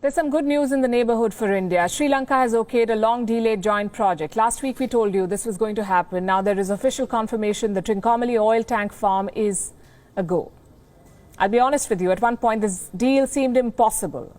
There's some good news in the neighborhood for India. Sri Lanka has okayed a long-delayed joint project. Last week we told you this was going to happen. Now there is official confirmation the Trincomalee oil tank farm is a go. I'll be honest with you, at one point this deal seemed impossible.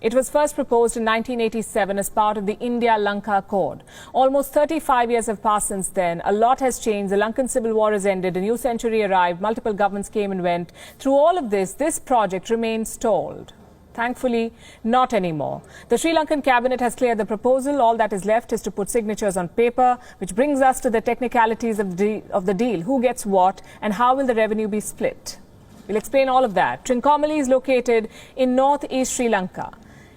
It was first proposed in 1987 as part of the India-Lanka Accord. Almost 35 years have passed since then. A lot has changed. The Lankan civil war has ended. A new century arrived. Multiple governments came and went. Through all of this project remains stalled. Thankfully, not anymore. The Sri Lankan cabinet has cleared the proposal. All that is left is to put signatures on paper, which brings us to the technicalities of the deal. Who gets what and how will the revenue be split? We'll explain all of that. Trincomalee is located in northeast Sri Lanka.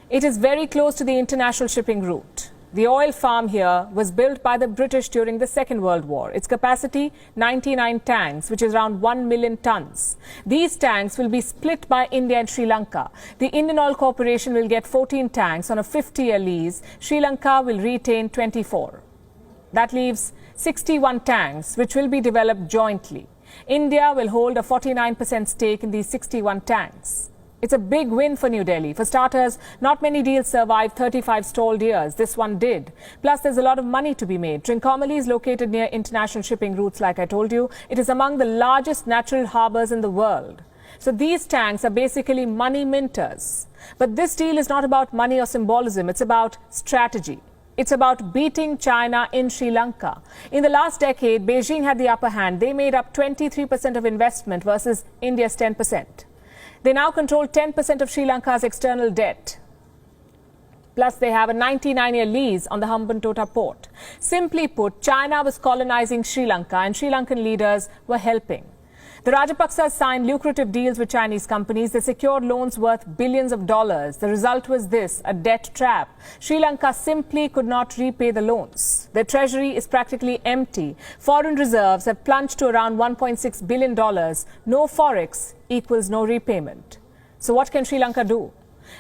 It is very close to the international shipping route. The oil farm here was built by the British during the Second World War. Its capacity, 99 tanks, which is around 1 million tons. These tanks will be split by India and Sri Lanka. The Indian Oil Corporation will get 14 tanks on a 50-year lease. Sri Lanka will retain 24. That leaves 61 tanks, which will be developed jointly. India will hold a 49% stake in these 61 tanks. It's a big win for New Delhi. For starters, not many deals survived 35 stalled years. This one did. Plus, there's a lot of money to be made. Trincomalee is located near international shipping routes, like I told you. It is among the largest natural harbors in the world. So these tanks are basically money minters. But this deal is not about money or symbolism. It's about strategy. It's about beating China in Sri Lanka. In the last decade, Beijing had the upper hand. They made up 23% of investment versus India's 10%. They now control 10% of Sri Lanka's external debt. Plus, they have a 99-year lease on the Hambantota port. Simply put, China was colonizing Sri Lanka and Sri Lankan leaders were helping. The Rajapaksas signed lucrative deals with Chinese companies. They secured loans worth billions of dollars. The result was this, a debt trap. Sri Lanka simply could not repay the loans. Their treasury is practically empty. Foreign reserves have plunged to around $1.6 billion. No forex equals no repayment. So what can Sri Lanka do?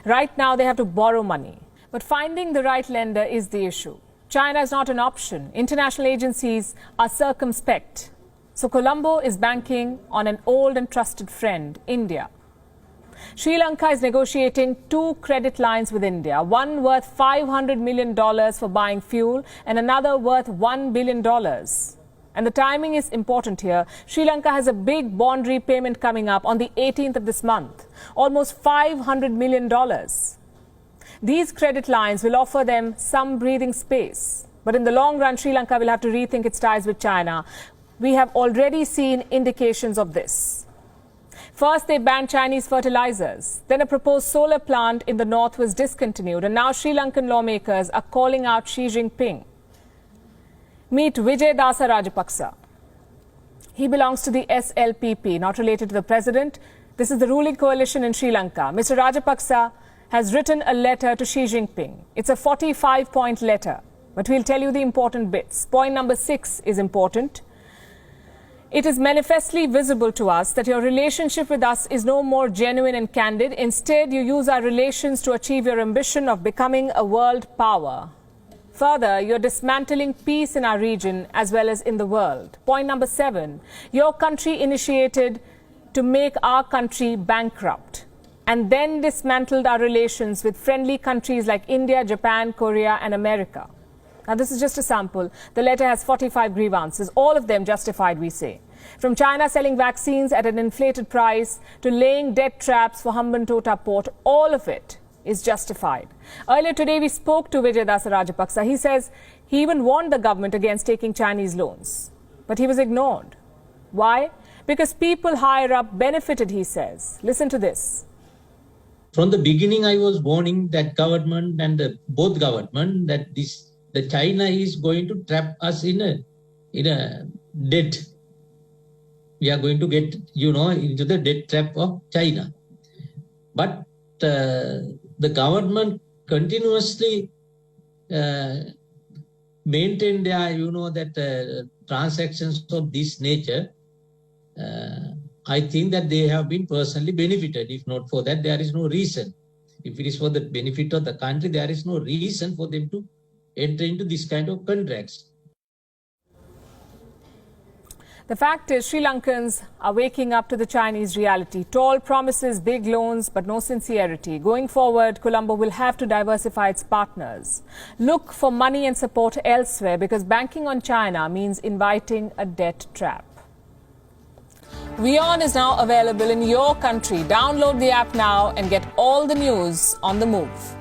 Right now they have to borrow money. But finding the right lender is the issue. China is not an option. International agencies are circumspect. So Colombo is banking on an old and trusted friend, India. Sri Lanka is negotiating 2 credit lines with India, one worth $500 million for buying fuel and another worth $1 billion. And the timing is important here. Sri Lanka has a big bond repayment coming up on the 18th of this month, almost $500 million. These credit lines will offer them some breathing space. But in the long run, Sri Lanka will have to rethink its ties with China. We have already seen indications of this. First, they banned Chinese fertilizers. Then a proposed solar plant in the north was discontinued. And now Sri Lankan lawmakers are calling out Xi Jinping. Meet Vijay Dasa Rajapaksa. He belongs to the SLPP, not related to the president. This is the ruling coalition in Sri Lanka. Mr. Rajapaksa has written a letter to Xi Jinping. It's a 45-point letter. But we'll tell you the important bits. Point number 6 is important. It is manifestly visible to us that your relationship with us is no more genuine and candid. Instead, you use our relations to achieve your ambition of becoming a world power. Further, you're dismantling peace in our region as well as in the world. Point number 7, your country initiated to make our country bankrupt and then dismantled our relations with friendly countries like India, Japan, Korea and America. Now, this is just a sample. The letter has 45 grievances, all of them justified, we say. From China selling vaccines at an inflated price to laying debt traps for Hambantota port, all of it is justified. Earlier today, we spoke to Vijay Dasa Rajapaksa. He says he even warned the government against taking Chinese loans. But he was ignored. Why? Because people higher up benefited, he says. Listen to this. From the beginning, I was warning that government and both government that the China is going to trap us in a debt. We are going to get, into the debt trap of China. But the government continuously maintained their, transactions of this nature. I think that they have been personally benefited. If not for that, there is no reason. If it is for the benefit of the country, there is no reason for them to enter into this kind of contracts. The fact is, Sri Lankans are waking up to the Chinese reality. Tall promises, big loans, but no sincerity. Going forward, Colombo will have to diversify its partners. Look for money and support elsewhere because banking on China means inviting a debt trap. WION is now available in your country. Download the app now and get all the news on the move.